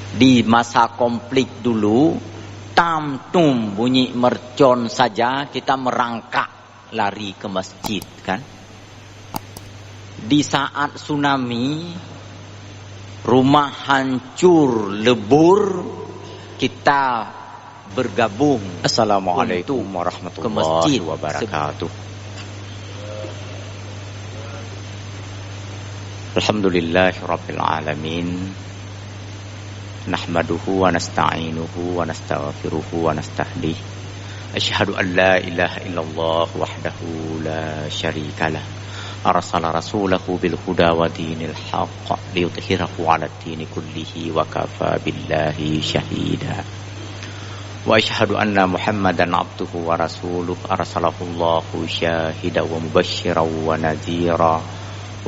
Di masa konflik dulu, tam-tum bunyi mercon saja kita merangkak lari ke masjid kan. Di saat tsunami, rumah hancur lebur, kita bergabung. Assalamualaikum warahmatullahi wabarakatuh. Alhamdulillahirabbil alamin. Nahmaduhu wa nasta'inuhu wa nastaghfiruhu wa nastahdihi. Asyhadu an la ilaha illallah wahdahu la syarikalah. Arsala rasulahu bil huda wa dinil haqq liyudhhirahu 'alad dini kullihi wa kafa billahi syahida. Wa asyhadu anna Muhammadan 'abduhu wa rasuluhu arsalahu Allahu syahidan wa mubasysyiran wa nadhira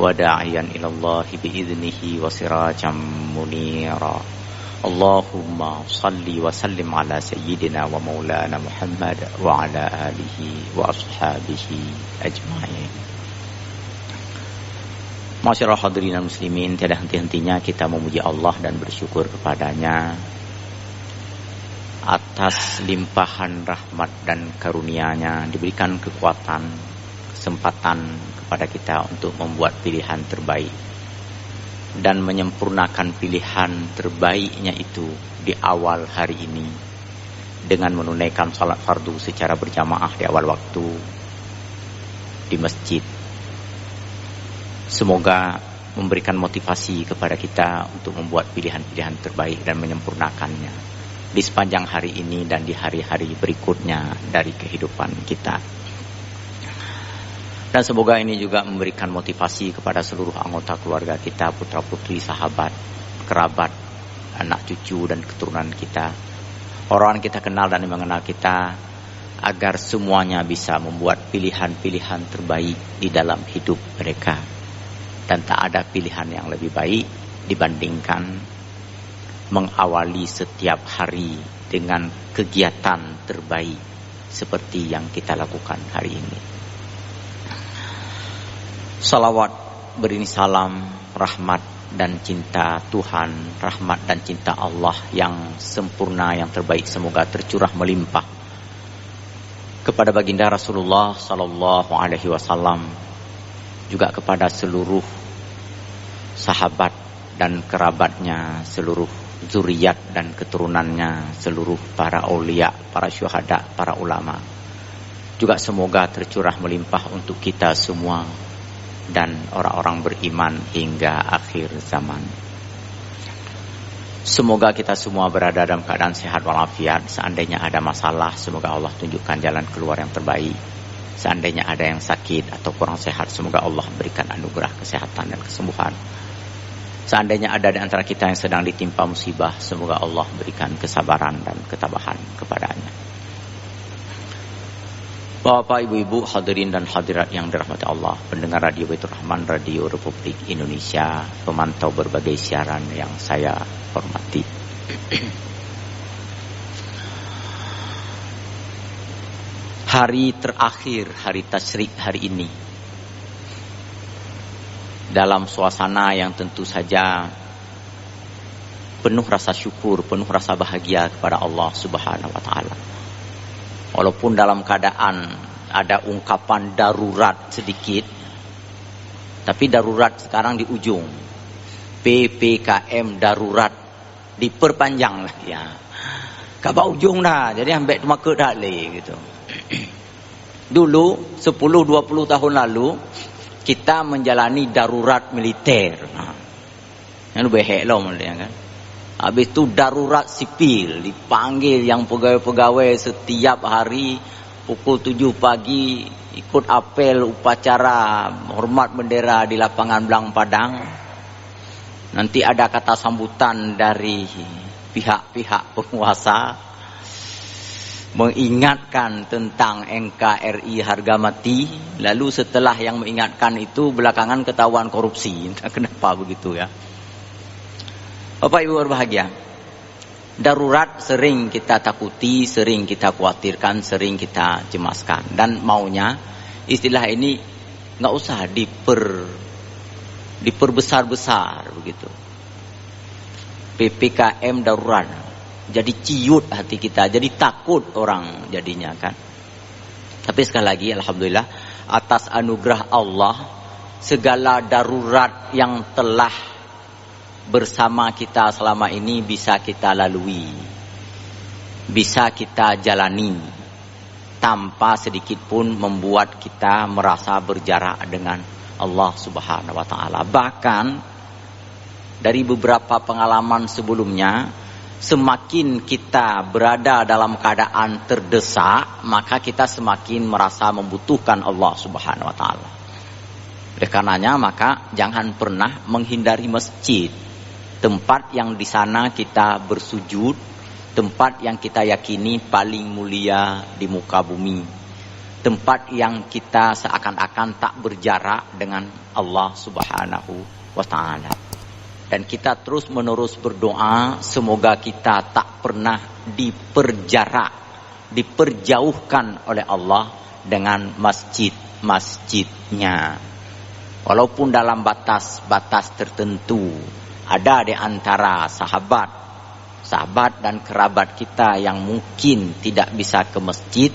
wa da'iyan ila Allah bi idznihi wa sirajan munira. Allahumma salli wa sallim ala sayyidina wa maulana Muhammad wa ala alihi wa ashabihi ajma'in. Masyaallah hadirin muslimin, tiada henti-hentinya kita memuji Allah dan bersyukur kepadanya atas limpahan rahmat dan karunia-Nya, diberikan kekuatan, kesempatan kepada kita untuk membuat pilihan terbaik dan menyempurnakan pilihan terbaiknya itu di awal hari ini dengan menunaikan salat fardu secara berjamaah di awal waktu di masjid. Semoga memberikan motivasi kepada kita untuk membuat pilihan-pilihan terbaik dan menyempurnakannya di sepanjang hari ini dan di hari-hari berikutnya dari kehidupan kita. Dan semoga ini juga memberikan motivasi kepada seluruh anggota keluarga kita, putra-putri, sahabat, kerabat, anak cucu dan keturunan kita, orang kita kenal dan yang mengenal kita, agar semuanya bisa membuat pilihan-pilihan terbaik di dalam hidup mereka. Dan tak ada pilihan yang lebih baik dibandingkan mengawali setiap hari dengan kegiatan terbaik seperti yang kita lakukan hari ini. Salawat berini salam, rahmat dan cinta Tuhan, rahmat dan cinta Allah yang sempurna, yang terbaik semoga tercurah melimpah kepada baginda Rasulullah sallallahu alaihi wasallam, juga kepada seluruh sahabat dan kerabatnya, seluruh zuriat dan keturunannya, seluruh para aulia, para syuhada, para ulama. Juga semoga tercurah melimpah untuk kita semua dan orang-orang beriman hingga akhir zaman. Semoga kita semua berada dalam keadaan sehat walafiat. Seandainya ada masalah, semoga Allah tunjukkan jalan keluar yang terbaik. Seandainya ada yang sakit atau kurang sehat, semoga Allah berikan anugerah kesehatan dan kesembuhan. Seandainya ada di antara kita yang sedang ditimpa musibah, semoga Allah berikan kesabaran dan ketabahan kepadanya. Bapak, ibu-ibu, hadirin dan hadirat yang dirahmati Allah, pendengar Radio Baitur Rahman, Radio Republik Indonesia, pemantau berbagai siaran yang saya hormati. Hari terakhir, hari tasyrik hari ini, dalam suasana yang tentu saja penuh rasa syukur, penuh rasa bahagia kepada Allah Subhanahu wa taala. Walaupun dalam keadaan ada ungkapan darurat sedikit, tapi darurat sekarang di ujung. PPKM darurat diperpanjang lah ya. Kabak ujung dah, jadi ambek maka dah le gitu. Dulu 10-20 tahun lalu kita menjalani darurat militer. Yang lebih hek lah kan. Habis itu darurat sipil, dipanggil yang pegawai-pegawai setiap hari pukul 7 pagi ikut apel upacara hormat bendera di lapangan Belang Padang. Nanti ada kata sambutan dari pihak-pihak penguasa mengingatkan tentang NKRI harga mati. Lalu setelah yang mengingatkan itu belakangan ketahuan korupsi. Entah kenapa begitu ya. Bapak Ibu berbahagia, darurat sering kita takuti, sering kita khawatirkan, sering kita cemaskan. Dan maunya istilah ini nggak usah diperbesar-besar begitu. PPKM darurat. Jadi ciut hati kita, jadi takut orang jadinya kan. Tapi sekali lagi alhamdulillah atas anugerah Allah segala darurat yang telah bersama kita selama ini bisa kita lalui, bisa kita jalani tanpa sedikit pun membuat kita merasa berjarak dengan Allah Subhanahu wa taala. Bahkan dari beberapa pengalaman sebelumnya, semakin kita berada dalam keadaan terdesak, maka kita semakin merasa membutuhkan Allah Subhanahu wa taala. Oleh karenanya maka jangan pernah menghindari masjid, tempat yang di sana kita bersujud, tempat yang kita yakini paling mulia di muka bumi, tempat yang kita seakan-akan tak berjarak dengan Allah Subhanahu wa taala. Dan kita terus menerus berdoa semoga kita tak pernah diperjauhkan oleh Allah dengan masjid-masjidnya. Walaupun dalam batas-batas tertentu, ada di antara sahabat dan kerabat kita yang mungkin tidak bisa ke masjid,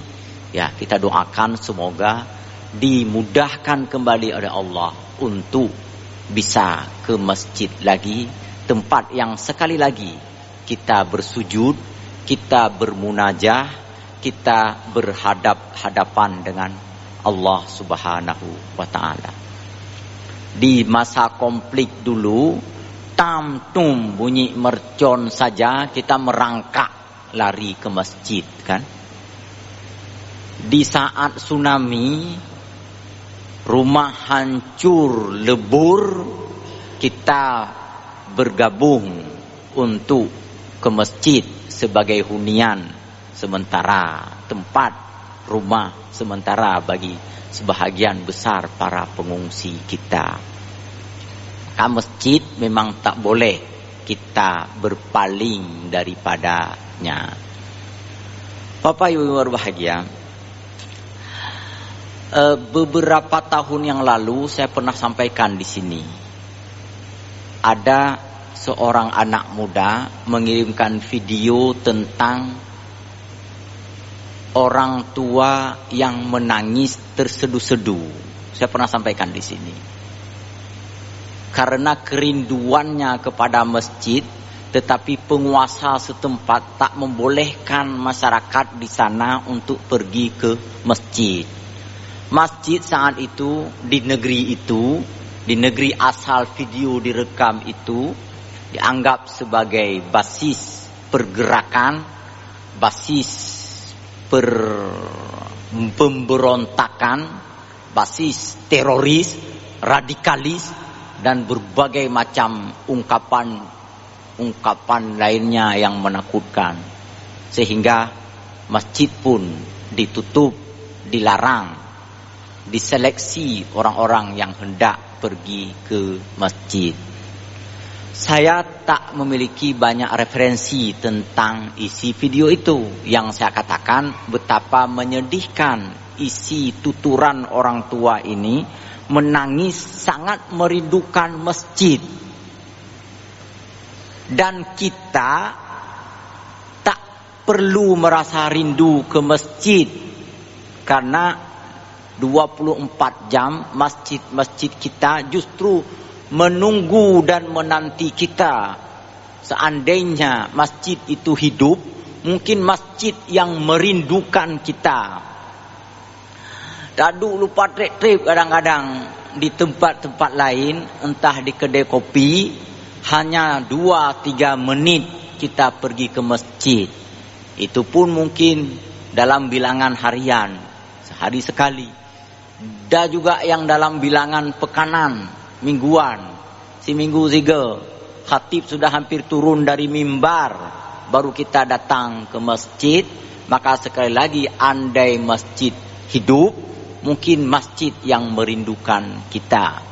ya kita doakan semoga dimudahkan kembali oleh Allah untuk bisa ke masjid lagi, tempat yang sekali lagi kita bersujud, kita bermunajah, kita berhadap-hadapan dengan Allah Subhanahu wa taala. Di masa konflik dulu, tam-tum bunyi mercon saja kita merangkak lari ke masjid kan. Di saat tsunami, rumah hancur lebur, kita bergabung untuk ke masjid sebagai hunian sementara, tempat rumah sementara bagi sebahagian besar para pengungsi kita. Maka masjid memang tak boleh kita berpaling daripadanya. Bapak Ibu berbahagia, beberapa tahun yang lalu saya pernah sampaikan di sini, ada seorang anak muda mengirimkan video tentang orang tua yang menangis terseduh-seduh. Saya pernah sampaikan di sini. Karena kerinduannya kepada masjid, tetapi penguasa setempat tak membolehkan masyarakat di sana untuk pergi ke masjid. Masjid saat itu, di negeri asal video direkam itu, dianggap sebagai basis pergerakan, basis pemberontakan, basis teroris, radikalis, dan berbagai macam ungkapan lainnya yang menakutkan. Sehingga masjid pun ditutup, dilarang, diseleksi orang-orang yang hendak pergi ke masjid. Saya tak memiliki banyak referensi tentang isi video itu. Yang saya katakan betapa menyedihkan isi tuturan orang tua ini, menangis sangat merindukan masjid. Dan kita tak perlu merasa rindu ke masjid, karena 24 jam masjid-masjid kita justru menunggu dan menanti kita. Seandainya masjid itu hidup, mungkin masjid yang merindukan kita. Dadu lupa trip kadang-kadang di tempat-tempat lain, entah di kedai kopi, hanya 2-3 menit kita pergi ke masjid. Itu pun mungkin dalam bilangan harian, sehari sekali. Dan juga yang dalam bilangan pekanan, mingguan, seminggu 3, khatib sudah hampir turun dari mimbar, baru kita datang ke masjid. Maka sekali lagi, andai masjid hidup, mungkin masjid yang merindukan kita.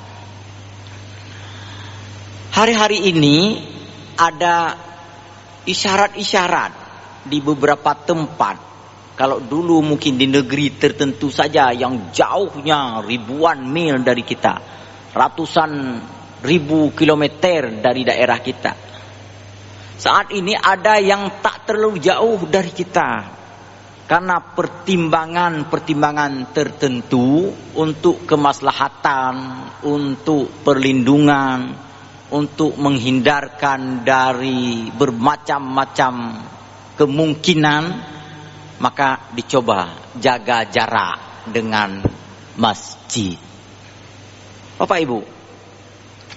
Hari-hari ini ada isyarat-isyarat di beberapa tempat. Kalau dulu mungkin di negeri tertentu saja yang jauhnya ribuan mil dari kita, ratusan ribu kilometer dari daerah kita, Saat ini ada yang tak terlalu jauh dari kita, karena pertimbangan tertentu untuk kemaslahatan, untuk perlindungan, untuk menghindarkan dari bermacam-macam kemungkinan, maka dicoba jaga jarak dengan masjid. Bapak Ibu,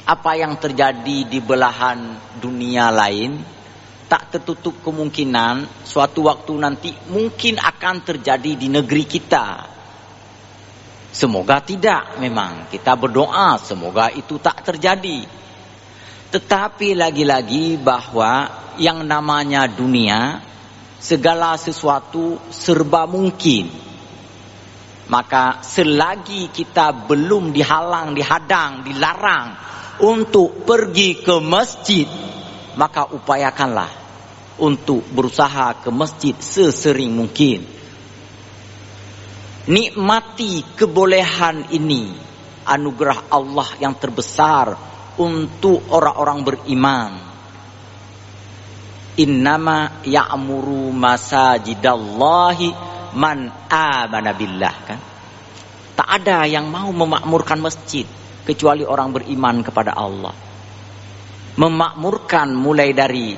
apa yang terjadi di belahan dunia lain tak tertutup kemungkinan suatu waktu nanti mungkin akan terjadi di negeri kita. Semoga tidak, memang kita berdoa semoga itu tak terjadi. Tetapi lagi-lagi bahwa yang namanya dunia, segala sesuatu serba mungkin. Maka selagi kita belum dihalang, dihadang, dilarang untuk pergi ke masjid, maka upayakanlah untuk berusaha ke masjid sesering mungkin. Nikmati kebolehan ini, anugerah Allah yang terbesar untuk orang-orang beriman. Innama ya'muru masajidallahi man amana billah, kan? Tak ada yang mau memakmurkan masjid kecuali orang beriman kepada Allah. Memakmurkan mulai dari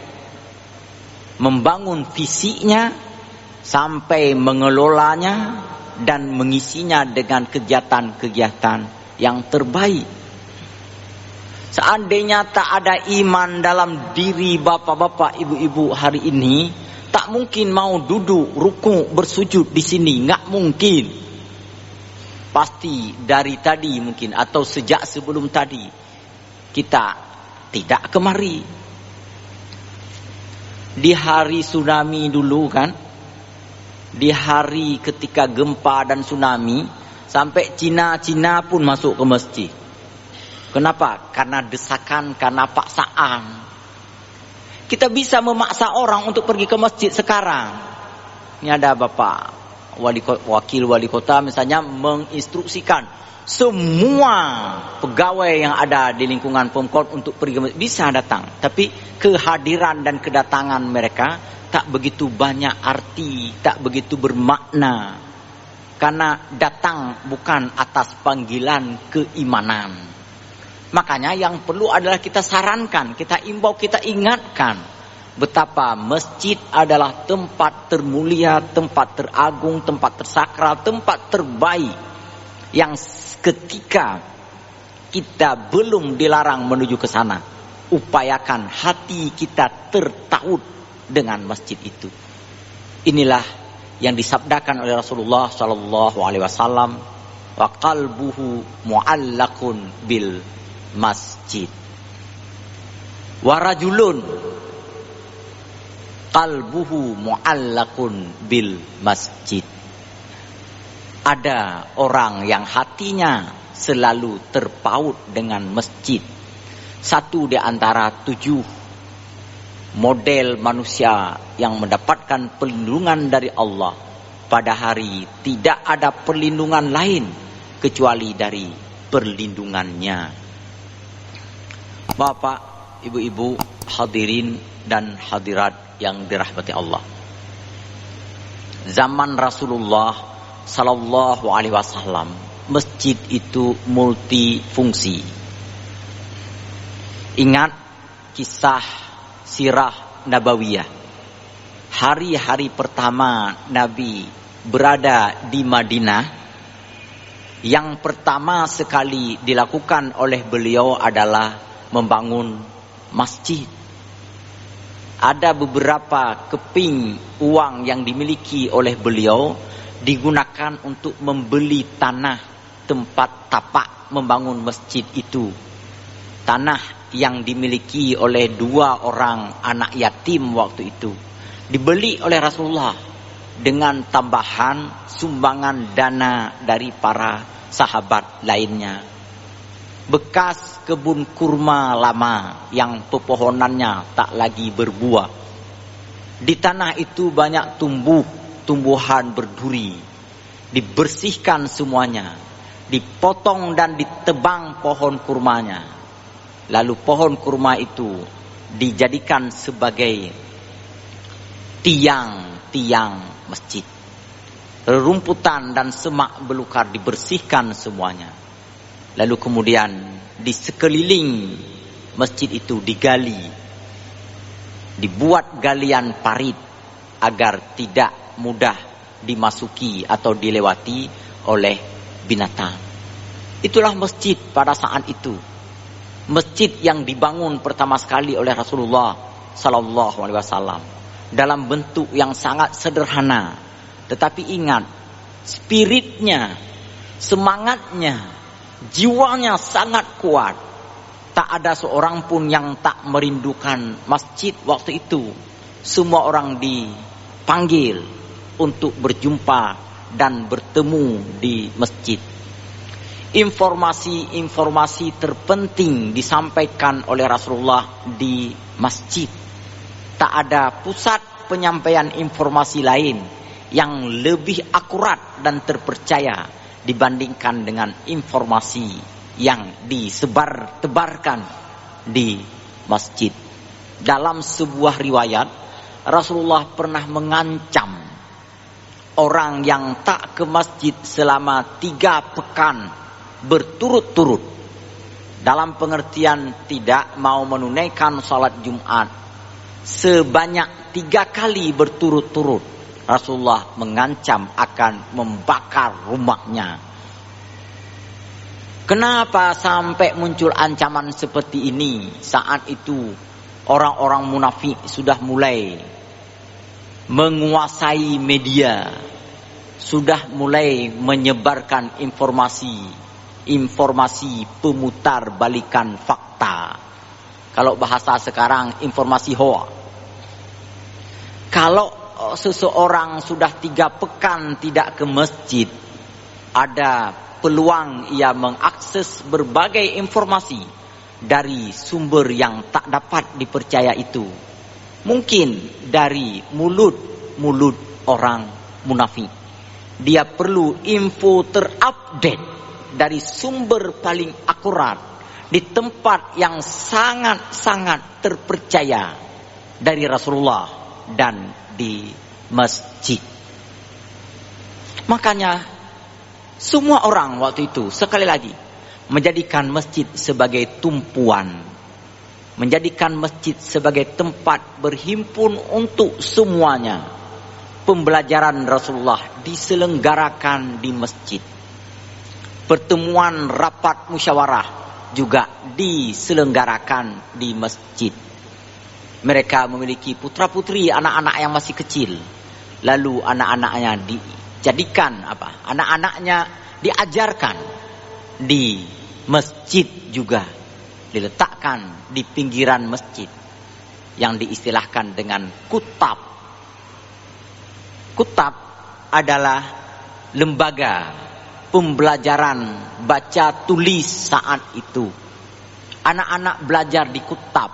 membangun fisiknya sampai mengelolanya dan mengisinya dengan kegiatan-kegiatan yang terbaik. Seandainya tak ada iman dalam diri bapak-bapak, ibu-ibu hari ini, tak mungkin mau duduk, rukuk, bersujud di sini, nggak mungkin. Pasti dari tadi mungkin atau sejak sebelum tadi kita tidak kemari. Di hari tsunami dulu, kan, di hari ketika gempa dan tsunami, sampai Cina pun masuk ke masjid. Kenapa? Karena desakan, karena paksaan. Kita bisa memaksa orang untuk pergi ke masjid sekarang. Ini ada bapak wakil wali kota misalnya menginstruksikan semua pegawai yang ada di lingkungan Pemkot untuk pergi ke masjid bisa datang. Tapi kehadiran dan kedatangan mereka tak begitu banyak arti, tak begitu bermakna. Karena datang bukan atas panggilan keimanan. Makanya yang perlu adalah kita sarankan, kita imbau, kita ingatkan betapa masjid adalah tempat termulia, tempat teragung, tempat tersakral, tempat terbaik yang ketika kita belum dilarang menuju ke sana, upayakan hati kita tertaut dengan masjid itu. Inilah yang disabdakan oleh Rasulullah SAW, wa qalbuhu mu'allaqun bil masjid, wa rajulun qalbuhu mu'allaqun bil masjid. Ada orang yang hatinya selalu terpaut dengan masjid. Satu di antara 7 model manusia yang mendapatkan perlindungan dari Allah. Pada hari tidak ada perlindungan lain kecuali dari perlindungannya. Bapak, ibu-ibu, hadirin dan hadirat yang dirahmati Allah. Zaman Rasulullah sallallahu alaihi wasallam, masjid itu multifungsi. Ingat kisah sirah nabawiyah. Hari-hari pertama Nabi berada di Madinah, yang pertama sekali dilakukan oleh beliau adalah membangun masjid. Ada beberapa keping uang yang dimiliki oleh beliau digunakan untuk membeli tanah tempat tapak membangun masjid itu. Tanah yang dimiliki oleh 2 orang anak yatim waktu itu dibeli oleh Rasulullah dengan tambahan sumbangan dana dari para sahabat lainnya. Bekas kebun kurma lama yang pepohonannya tak lagi berbuah. Di tanah itu banyak tumbuhan berduri. Dibersihkan semuanya, dipotong dan ditebang pohon kurmanya. Lalu pohon kurma itu dijadikan sebagai tiang-tiang masjid. Rerumputan dan semak belukar dibersihkan semuanya. Lalu kemudian di sekeliling masjid itu digali, dibuat galian parit agar tidak mudah dimasuki atau dilewati oleh binatang. Itulah masjid pada saat itu. Masjid yang dibangun pertama sekali oleh Rasulullah sallallahu alaihi wasallam dalam bentuk yang sangat sederhana, tetapi ingat, spiritnya, semangatnya, jiwanya sangat kuat. Tak ada seorang pun yang tak merindukan masjid waktu itu. Semua orang dipanggil untuk berjumpa dan bertemu di masjid. Informasi-informasi terpenting disampaikan oleh Rasulullah di masjid. Tak ada pusat penyampaian informasi lain yang lebih akurat dan terpercaya dibandingkan dengan informasi yang disebar-tebarkan di masjid. Dalam sebuah riwayat, Rasulullah pernah mengancam orang yang tak ke masjid selama 3 pekan berturut-turut, dalam pengertian tidak mau menunaikan salat Jumat sebanyak 3 kali berturut-turut. Rasulullah mengancam akan membakar rumahnya. Kenapa sampai muncul ancaman seperti ini? Saat itu orang-orang munafik sudah mulai menguasai media, sudah mulai menyebarkan informasi pemutar balikan fakta. Kalau bahasa sekarang, informasi hoax. Kalau seseorang sudah 3 pekan tidak ke masjid, ada peluang ia mengakses berbagai informasi dari sumber yang tak dapat dipercaya itu. Mungkin dari mulut orang munafik. Dia perlu info terupdate dari sumber paling akurat di tempat yang sangat-sangat terpercaya dari Rasulullah dan di masjid. Makanya semua orang waktu itu, sekali lagi, menjadikan masjid sebagai tumpuan, menjadikan masjid sebagai tempat berhimpun untuk semuanya. Pembelajaran Rasulullah diselenggarakan di masjid. Pertemuan rapat musyawarah juga diselenggarakan di masjid. Mereka memiliki putra-putri, anak-anak yang masih kecil. Lalu anak-anaknya dijadikan anak-anaknya diajarkan di masjid juga, diletakkan di pinggiran masjid yang diistilahkan dengan kutab. Kutab adalah lembaga pembelajaran baca tulis saat itu. Anak-anak belajar di kutab,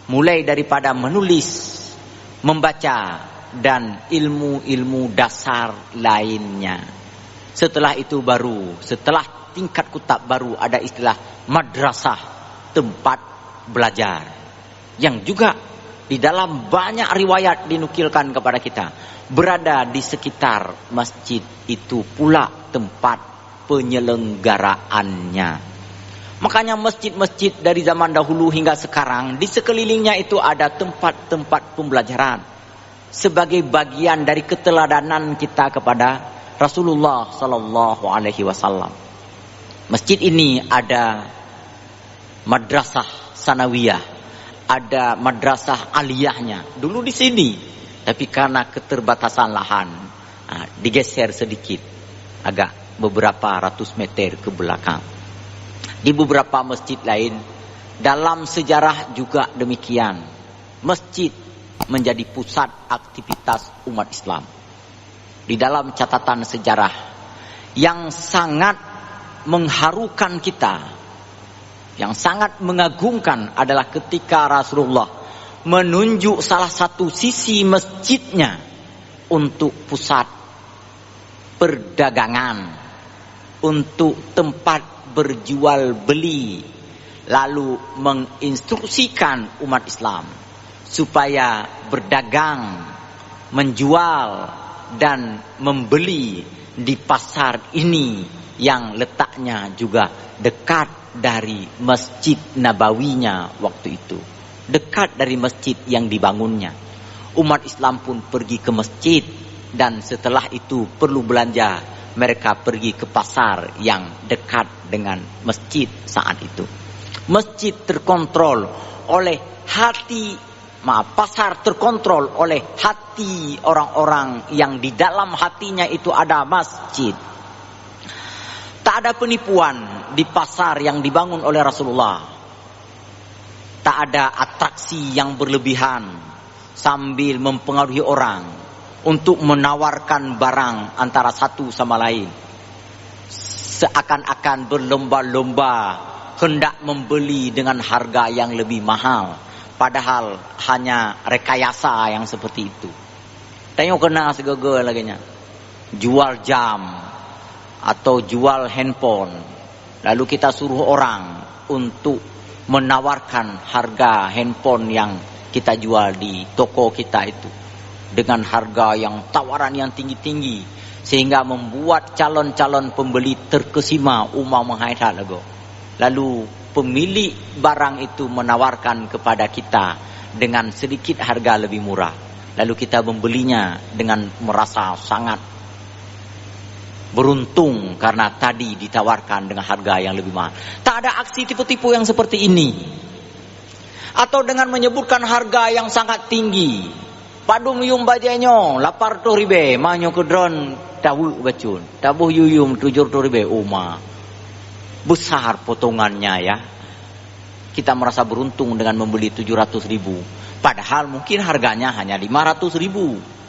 mulai daripada menulis, membaca, dan ilmu-ilmu dasar lainnya. Setelah itu setelah tingkat kutab baru ada istilah madrasah, tempat belajar. Yang juga di dalam banyak riwayat dinukilkan kepada kita, berada di sekitar masjid itu pula tempat penyelenggaraannya. Makanya masjid-masjid dari zaman dahulu hingga sekarang, di sekelilingnya itu ada tempat-tempat pembelajaran. Sebagai bagian dari keteladanan kita kepada Rasulullah sallallahu alaihi wasallam. Masjid ini ada madrasah sanawiyah, ada madrasah aliyahnya. Dulu di sini, tapi karena keterbatasan lahan, digeser sedikit, agak beberapa ratus meter ke belakang. Di beberapa masjid lain, dalam sejarah juga demikian. Masjid menjadi pusat aktivitas umat Islam. Di dalam catatan sejarah yang sangat mengharukan kita, yang sangat mengagumkan adalah ketika Rasulullah menunjuk salah satu sisi masjidnya untuk pusat perdagangan, untuk tempat berjual beli. lalu menginstruksikan umat Islam supaya berdagang, menjual dan membeli di pasar ini yang letaknya juga dekat dari Masjid Nabawinya waktu itu, dekat dari masjid yang dibangunnya. Umat Islam pun pergi ke masjid, dan setelah itu perlu belanja, mereka pergi ke pasar yang dekat dengan masjid saat itu. Masjid terkontrol oleh pasar terkontrol oleh hati orang-orang yang di dalam hatinya itu ada masjid. Tak ada penipuan di pasar yang dibangun oleh Rasulullah. Tak ada atraksi yang berlebihan sambil mempengaruhi orang untuk menawarkan barang antara satu sama lain. Seakan-akan berlomba-lomba hendak membeli dengan harga yang lebih mahal. Padahal hanya rekayasa yang seperti itu. Tengok kena segala laginya. Jual jam atau jual handphone. Lalu kita suruh orang untuk menawarkan harga handphone yang kita jual di toko kita itu dengan harga yang tawaran yang tinggi-tinggi, sehingga membuat calon-calon pembeli terkesima menghayat lagu. Lalu pemilik barang itu menawarkan kepada kita dengan sedikit harga lebih murah. Lalu kita membelinya dengan merasa sangat beruntung karena tadi ditawarkan dengan harga yang lebih mahal. Tak ada aksi tipu-tipu yang seperti ini. Atau dengan menyebutkan harga yang sangat tinggi. Padum yum bajenyo 800.000, manyo kedron tawu bacun. Tabuh yuyum 700.000 Besar potongannya ya. Kita merasa beruntung dengan membeli 700.000. Padahal mungkin harganya hanya 500.000.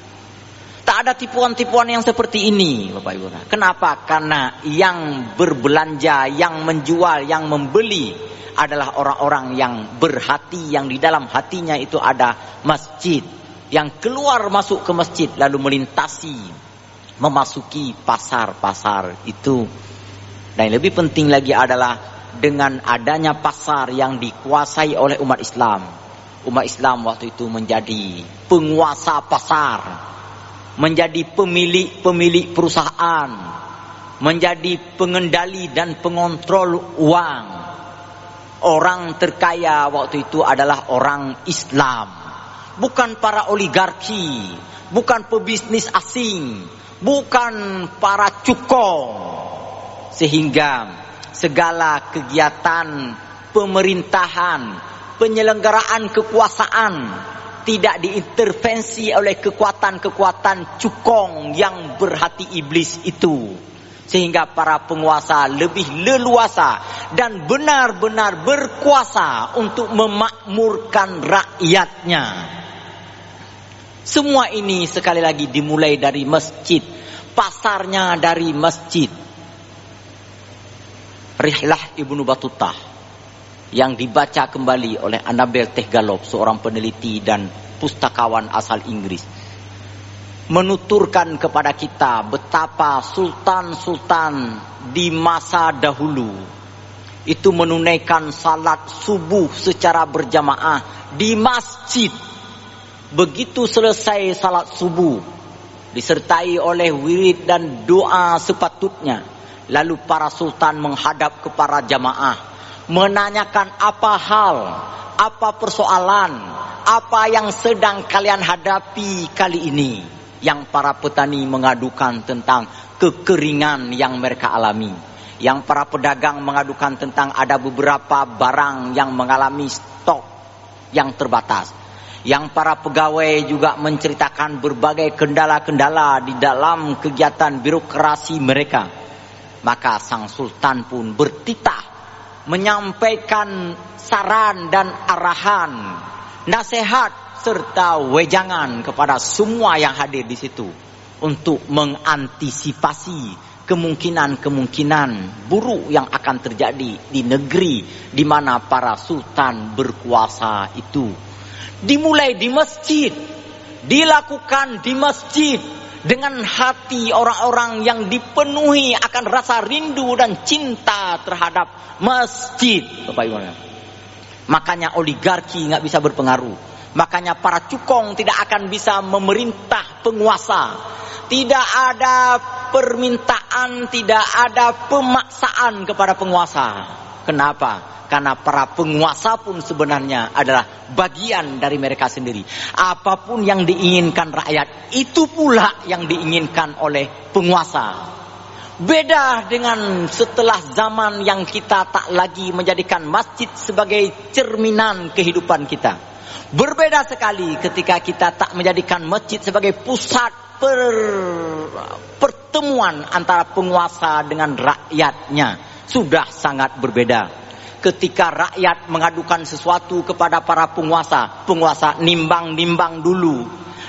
Tak ada tipuan-tipuan yang seperti ini, Bapak Ibu. Kenapa? Karena yang berbelanja, yang menjual, yang membeli adalah orang-orang yang berhati, yang di dalam hatinya itu ada masjid. Yang keluar masuk ke masjid lalu melintasi, memasuki pasar-pasar itu. Dan yang lebih penting lagi adalah dengan adanya pasar yang dikuasai oleh umat Islam. Umat Islam waktu itu menjadi penguasa pasar, menjadi pemilik perusahaan, menjadi pengendali dan pengontrol uang. Orang terkaya waktu itu adalah orang Islam, bukan para oligarki, bukan pebisnis asing, bukan para cukong. Sehingga segala kegiatan pemerintahan, penyelenggaraan kekuasaan tidak diintervensi oleh kekuatan-kekuatan cukong yang berhati iblis itu. Sehingga para penguasa lebih leluasa dan benar-benar berkuasa untuk memakmurkan rakyatnya. Semua ini sekali lagi dimulai dari masjid, pasarnya dari masjid. Rihlah Ibnu Battutah yang dibaca kembali oleh Annabel Tegalov, seorang peneliti dan pustakawan asal Inggris, menuturkan kepada kita betapa sultan-sultan di masa dahulu itu menunaikan salat subuh secara berjamaah di masjid. Begitu selesai salat subuh, disertai oleh wirid dan doa sepatutnya, lalu para sultan menghadap ke para jamaah, menanyakan apa hal, apa persoalan, apa yang sedang kalian hadapi kali ini. Yang para petani mengadukan tentang kekeringan yang mereka alami. Yang para pedagang mengadukan tentang ada beberapa barang yang mengalami stok yang terbatas. Yang para pegawai juga menceritakan berbagai kendala-kendala di dalam kegiatan birokrasi mereka. Maka sang sultan pun bertitah menyampaikan saran dan arahan, nasihat serta wejangan kepada semua yang hadir di situ untuk mengantisipasi kemungkinan-kemungkinan buruk yang akan terjadi di negeri di mana para sultan berkuasa itu. Dimulai di masjid, dilakukan di masjid dengan hati orang-orang yang dipenuhi akan rasa rindu dan cinta terhadap masjid. Bapak Ibu, Makanya oligarki nggak bisa berpengaruh. Makanya para cukong tidak akan bisa memerintah penguasa. Tidak ada permintaan, tidak ada pemaksaan kepada penguasa. Kenapa? Karena para penguasa pun sebenarnya adalah bagian dari mereka sendiri. Apapun yang diinginkan rakyat, itu pula yang diinginkan oleh penguasa. Beda dengan setelah zaman yang kita tak lagi menjadikan masjid sebagai cerminan kehidupan kita. Berbeda sekali ketika kita tak menjadikan masjid sebagai pusat pertemuan antara penguasa dengan rakyatnya. Sudah sangat berbeda. Ketika rakyat mengadukan sesuatu kepada para penguasa, penguasa nimbang-nimbang dulu.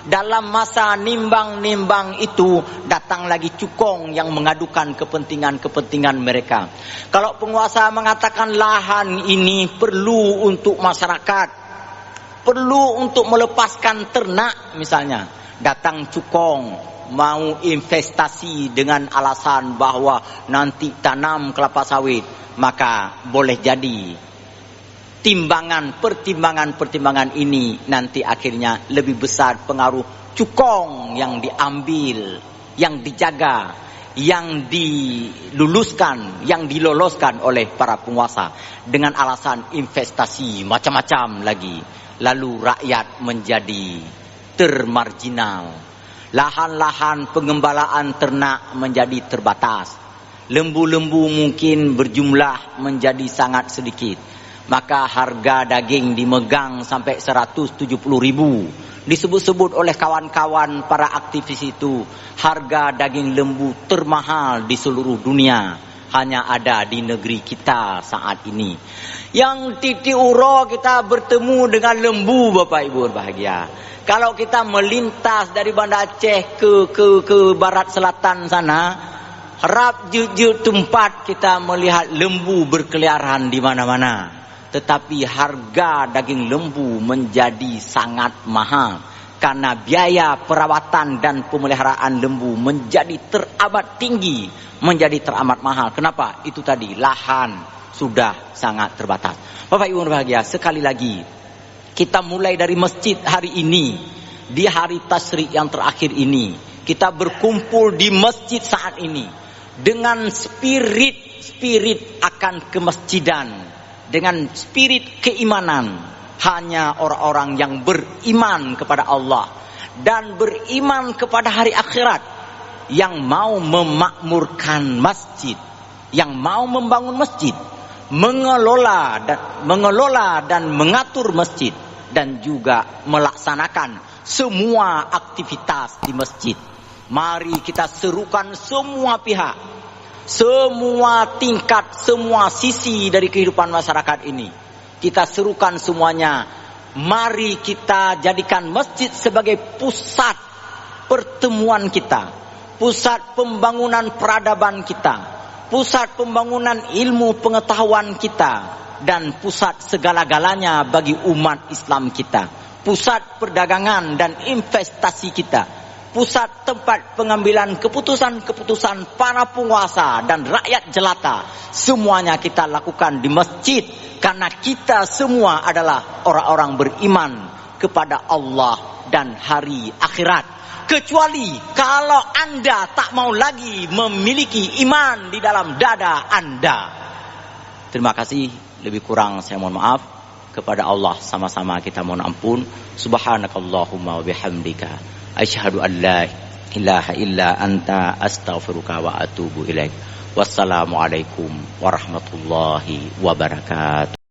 Dalam masa nimbang-nimbang itu datang lagi cukong yang mengadukan kepentingan-kepentingan mereka. Kalau penguasa mengatakan lahan ini perlu untuk masyarakat, perlu untuk melepaskan ternak misalnya, datang cukong mau investasi dengan alasan bahwa nanti tanam kelapa sawit, maka boleh jadi pertimbangan ini nanti akhirnya lebih besar pengaruh cukong yang diambil, yang dijaga, yang diloloskan oleh para penguasa dengan alasan investasi macam-macam lagi. Lalu rakyat menjadi termarginal. Lahan-lahan pengembalaan ternak menjadi terbatas. Lembu-lembu mungkin berjumlah menjadi sangat sedikit. Maka harga daging dimegang sampai 170.000. Disebut-sebut oleh kawan-kawan para aktivis itu, harga daging lembu termahal di seluruh dunia. Hanya ada di negeri kita saat ini. Yang titik uro kita bertemu dengan lembu, Bapak Ibu berbahagia. Kalau kita melintas dari Banda Aceh ke barat selatan sana, harap jujur tempat kita melihat lembu berkeliaran di mana-mana. Tetapi harga daging lembu menjadi sangat mahal. Karena biaya perawatan dan pemeliharaan lembu menjadi teramat tinggi, menjadi teramat mahal. Kenapa? Itu tadi, lahan sudah sangat terbatas. Bapak Ibu berbahagia, sekali lagi, kita mulai dari masjid hari ini, di hari tasyrik yang terakhir ini, kita berkumpul di masjid saat ini, dengan spirit akan kemasjidan, dengan spirit keimanan. Hanya orang-orang yang beriman kepada Allah dan beriman kepada hari akhirat yang mau memakmurkan masjid, yang mau membangun masjid, mengelola dan mengatur masjid, dan juga melaksanakan semua aktivitas di masjid. Mari kita serukan semua pihak, semua tingkat, semua sisi dari kehidupan masyarakat ini. Kita serukan semuanya, mari kita jadikan masjid sebagai pusat pertemuan kita, pusat pembangunan peradaban kita, pusat pembangunan ilmu pengetahuan kita, dan pusat segala-galanya bagi umat Islam kita, pusat perdagangan dan investasi kita, pusat tempat pengambilan keputusan-keputusan para penguasa dan rakyat jelata. Semuanya kita lakukan di masjid, karena kita semua adalah orang-orang beriman kepada Allah dan hari akhirat. Kecuali kalau Anda tak mau lagi memiliki iman di dalam dada Anda. Terima kasih, lebih kurang saya mohon maaf. Kepada Allah sama-sama kita mohon ampun. Subhanakallahumma wa bihamdika, asyhadu an la ilaha illa anta, astaghfiruka wa atubu ilaik. Wassalamualaikum warahmatullahi wabarakatuh.